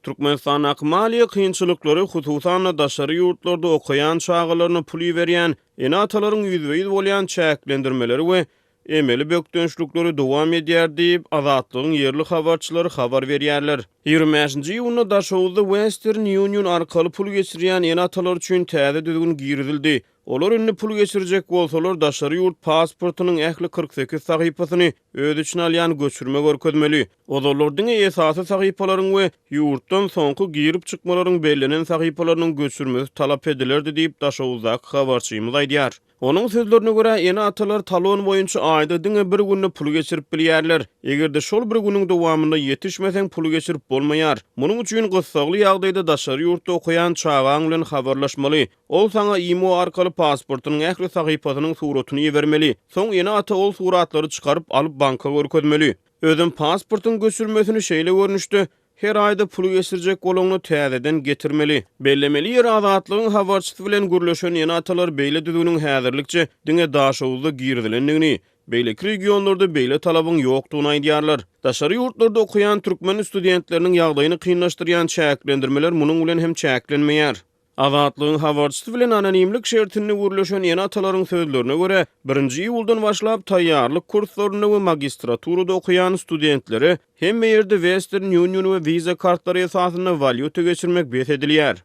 Türkmenistandaky maliýe kynçylyklary hususan-da daşary ýurtlarda okaýan çagalaryna pul berýän ene-atalaryň ýüzbe-ýüz bolýan çäklendirmeleri we emeli bökdençlikleri dowam edýär diýip Azatlygyň ýerli habarçylary habar berýärler. 25-nji ýylyna daşawda Western Union arkaly pul geçirýän ene-atalar üçin täze düzgün giridildi. Olar ünni pul geçirecek bolsalar daşary ýurt pasportynyň ähli 48 sahypasyny öz üçin alýan göçürme görkezmeli. Olarlaryň esasy sahypalaryň we ýurtdan soňky girip çykmalaryň bellenen sahypalarynyň göçürmesi talap edilerdi diýip daşawdaky habarçymyz aýdýar. Onun sözlerine göre ene-atalar talon boýunça aýda diňe bir günni pul geçirip bilýärler. Egerde şol bir günüň dowamynda ýetişmeseň pul geçirip bolmaýar. Munyň üçin gyssagly ýagdaýda daşary ýurtda okaýan çagaň bilen habarlaşmaly. Ol saňa imo arkaly pasportynyň ähli sahypasynyň suratyny ýebermeli. Soň ene-ata ol suratlary çykaryp alyp banka görkezmeli. Özüm pasportyň göçürmesini şeýle görnüşdi. Her ayda pul geçirecek bolanyny täzeden getirmeli. Bellemeli ýer Azatlygyň habarçysy bilen gürleşen ene-atalar beýle düzgünüň häzirlikçe diňe daşawda girdilendigini, beýle regionlarda beýle talabyň ýokdugyny aýdýarlar. Daşary ýurtlarda okuyan Türkmen studentleriniň ýagdaýyny kynlaşdyrýan çäklendirmeler munyň bilen hem çäklenmeýär. Azatlygyň habarçysy bilen anonimlik şertini gürleşen ene-atalaryň sözlerine göre 1-nji ýyldan başlap taýýarlyk kurslaryny we magistraturada okuyan studentleri hemme ýerde Western Union we viza kartlary esasyna valyuta geçirmek bet edilýär.